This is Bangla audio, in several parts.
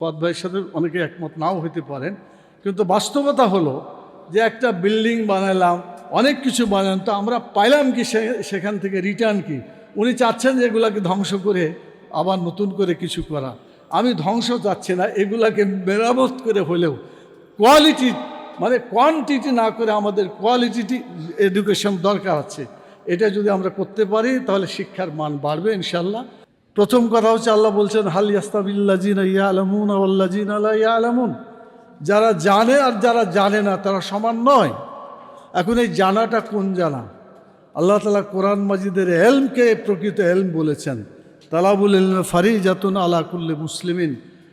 পদ ভাইয়ের সাথে অনেকে একমত নাও হইতে পারেন, কিন্তু বাস্তবতা হলো যে একটা বিল্ডিং বানালাম, অনেক কিছু বানালাম, তো আমরা পাইলাম কি সেখান থেকে রিটার্ন কি? উনি চাচ্ছেন যে এগুলাকে ধ্বংস করে আবার নতুন করে কিছু করা। আমি ধ্বংস চাচ্ছি না, এগুলাকে মেরামত করে হলেও কোয়ালিটি মানে কোয়ান্টিটি না করে আমাদের কোয়ালিটি এডুকেশন দরকার আছে। এটা যদি আমরা করতে পারি তাহলে শিক্ষার মান বাড়বে ইনশাল্লাহ। প্রথম কথা হচ্ছে আল্লাহ বলছেন হাল ইয়াস্তাবিল্লাযিনা ইয়ালামুনা ওয়াল্লাযিনা লা ইয়ালামুন, যারা জানে আর যারা জানে না তারা সমান নয়। এখন এই জানাটা কোন জানা? আল্লাহ তাআলা কোরআন মাজিদের এলমকে প্রকৃত এলম বলেছেন, তালাবুল ইলম ফারিজাতুন আলা কুল্লি মুসলিমিন,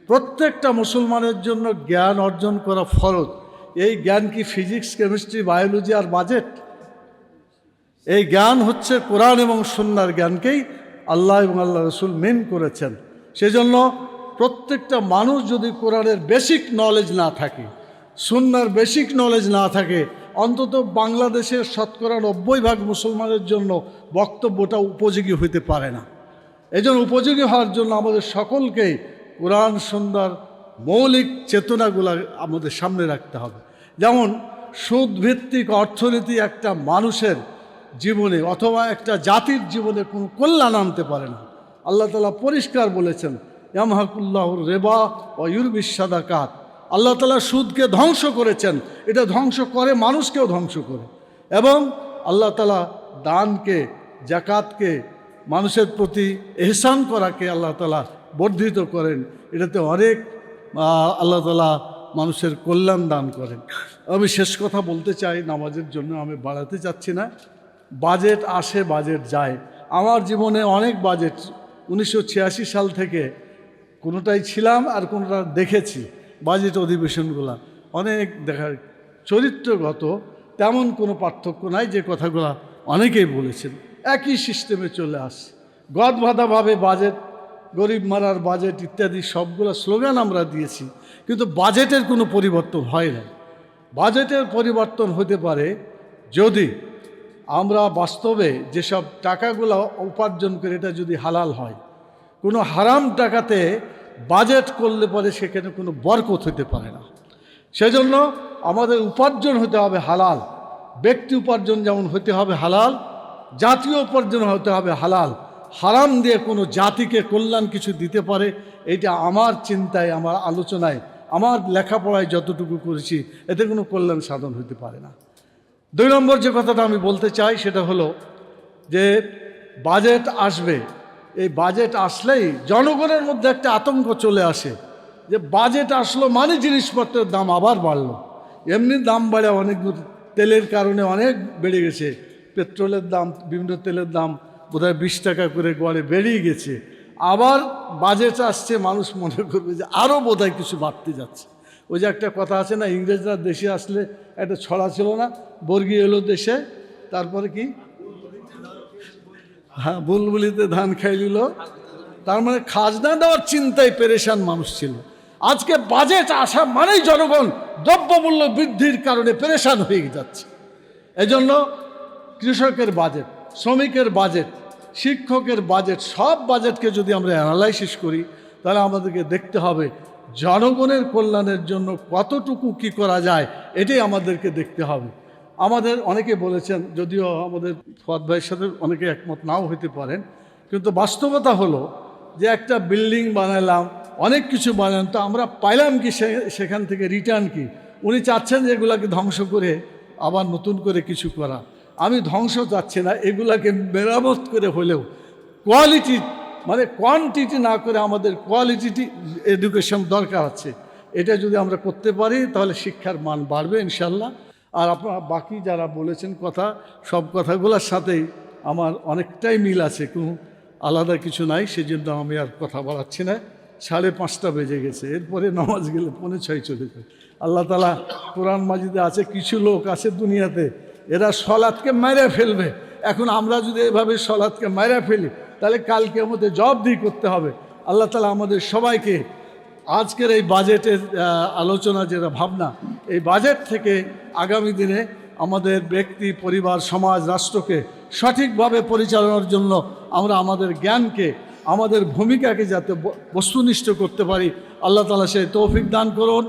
প্রত্যেকটা মুসলমানের জন্য জ্ঞান অর্জন করা ফরজ। এই জ্ঞান কি ফিজিক্স, কেমিস্ট্রি, বায়োলজি আর বাজেট? এই জ্ঞান হচ্ছে কোরআন এবং সুন্নাহর জ্ঞানকেই আল্লাহ এবং আল্লাহ রসুল মেন করেছেন। সেজন্য প্রত্যেকটা মানুষ যদি কোরআনের বেসিক নলেজ না থাকে, সুন্নাহর বেসিক নলেজ না থাকে, অন্তত বাংলাদেশের শতকরা 90% মুসলমানের জন্য বক্তব্যটা উপযোগী হইতে পারে না। এই জন্য উপযোগী হওয়ার জন্য আমাদের সকলকেই কোরআন সুন্নাহর মৌলিক চেতনাগুলো আমাদের সামনে রাখতে হবে। যেমন সুদভিত্তিক অর্থনীতি একটা মানুষের জীবনে অথবা একটা জাতির জীবনে কোনো কল্যাণ আনতে পারে না। আল্লাহ তাআলা পরিষ্কার বলেছেন ইয়ামহাকুল্লাহুর রিবা ওয়া ইউরবিস সাদাকাত, আল্লাহ তাআলা সুদকে ধ্বংস করেছেন। এটা ধ্বংস করে, মানুষকেও ধ্বংস করে। এবং আল্লাহ তাআলা দানকে, যাকাতকে, মানুষের প্রতি ইহসান করাকে আল্লাহ তাআলা বর্ধিত করেন। এটাতে অনেক আল্লাহ তাআলা মানুষের কল্যাণ দান করেন। আমি শেষ কথা বলতে চাই, নামাজের জন্য আমি বাড়াতে চাচ্ছি না। বাজেট আসে, বাজেট যায়। আমার জীবনে অনেক বাজেট 1986 সাল থেকে কোনোটাই ছিলাম আর কোনোটা দেখেছি। বাজেট অধিবেশনগুলো অনেক দেখার চরিত্রগত তেমন কোনো পার্থক্য নাই, যে কথাগুলো অনেকেই বলেছেন। একই সিস্টেমে চলে আসে, গদবাঁধাভাবে বাজেট, গরিব মারার বাজেট ইত্যাদি সবগুলো স্লোগান আমরা দিয়েছি, কিন্তু বাজেটের কোনো পরিবর্তন হয় না। বাজেটের পরিবর্তন হতে পারে যদি আমরা বাস্তবে যেসব টাকাগুলো উপার্জন করে এটা যদি হালাল হয়। কোনো হারাম টাকাতে বাজেট করলে পরে সেখানে কোনো বরকত হতে পারে না। সেজন্য আমাদের উপার্জন হতে হবে হালাল। ব্যক্তি উপার্জন যেমন হতে হবে হালাল, জাতীয় উপার্জন হতে হবে হালাল। হারাম দিয়ে কোনো জাতিকে কল্যাণ কিছু দিতে পারে, এটা আমার চিন্তায়, আমার আলোচনায়, আমার লেখাপড়ায় যতটুকু করেছি, এতে কোনো কল্যাণ সাধন হতে পারে না। 2 নম্বর যে কথাটা আমি বলতে চাই সেটা হলো যে বাজেট আসবে। এই বাজেট আসলেই জনগণের মধ্যে একটা আতঙ্ক চলে আসে যে বাজেট আসলো মানে জিনিসপত্রের দাম আবার বাড়লো। এমনি দাম বাড়ে, অনেক তেলের কারণে অনেক বেড়ে গেছে। পেট্রোলের দাম, বিভিন্ন তেলের দাম বোধহয় 20 টাকা করে গড়ে বেড়েই গেছে। আবার বাজেট আসছে, মানুষ মনে করবে যে আরও বোধহয় কিছু বাড়তে যাচ্ছে। ওই যে একটা কথা আছে না, ইংরেজরা দেশে আসলে একটা ছড়া ছিল না, বর্গি এলো দেশে, তারপরে কি, হ্যাঁ, বুলবুলিতে ধান খাইলিল। তার মানে খাজনা দেওয়ার চিন্তায় পেরেশান মানুষ ছিল। আজকে বাজেট আসা মানেই জনগণ দ্রব্যমূল্য বৃদ্ধির কারণে পেরেশান হয়ে যাচ্ছে। এজন্য কৃষকের বাজেট, শ্রমিকের বাজেট, শিক্ষকের বাজেট, সব বাজেটকে যদি আমরা অ্যানালাইসিস করি তাহলে আমাদেরকে দেখতে হবে জনগণের কল্যাণের জন্য কতটুকু কি করা যায়, এটাই আমাদেরকে দেখতে হবে। আমাদের অনেকে বলেছেন, যদিও আমাদের ফুয়াদ ভাইয়ের সাথে অনেকে একমত নাও হইতে পারেন, কিন্তু বাস্তবতা হলো যে একটা বিল্ডিং বানালাম, অনেক কিছু বানালাম, তো আমরা পাইলাম কি সেখান থেকে রিটার্ন কি? উনি চাচ্ছেন যে এগুলাকে ধ্বংস করে আবার নতুন করে কিছু করা। আমি ধ্বংস চাচ্ছি না, এগুলাকে মেরামত করে হলেও কোয়ালিটি মানে কোয়ান্টিটি না করে আমাদের কোয়ালিটি এডুকেশন দরকার আছে। এটা যদি আমরা করতে পারি তাহলে শিক্ষার মান বাড়বে ইনশাল্লাহ। আর আপনারা বাকি যারা বলেছেন কথা, সব কথাগুলোর সাথেই আমার অনেকটাই মিল আছে, কোনো আলাদা কিছু নাই। সেজন্য আমি আর কথা বাড়াচ্ছি না। 5:30 বেজে গেছে, এরপরে নামাজ গেলে 5:45 চলে যায়। আল্লাহ তাআলা কোরআন মাজিদে আছে, কিছু লোক আছে দুনিয়াতে এরা সলাৎকে মেরে ফেলবে। এখন আমরা যদি এভাবে সলাৎকে মেরে ফেলি তাহলে কালকে আমাদের জবাবদিহি করতে হবে। আল্লাহ তাআলা আমাদের সবাইকে আজকের এই বাজেটের আলোচনা, যেটা ভাবনা, এই বাজেট থেকে আগামী দিনে আমাদের ব্যক্তি, পরিবার, সমাজ, রাষ্ট্রকে সঠিকভাবে পরিচালনার জন্য আমরা আমাদের জ্ঞানকে আমাদের ভূমিকাকে যাতে বস্তুনিষ্ঠ করতে পারি, আল্লাহ তাআলা সেই তৌফিক দান করুন।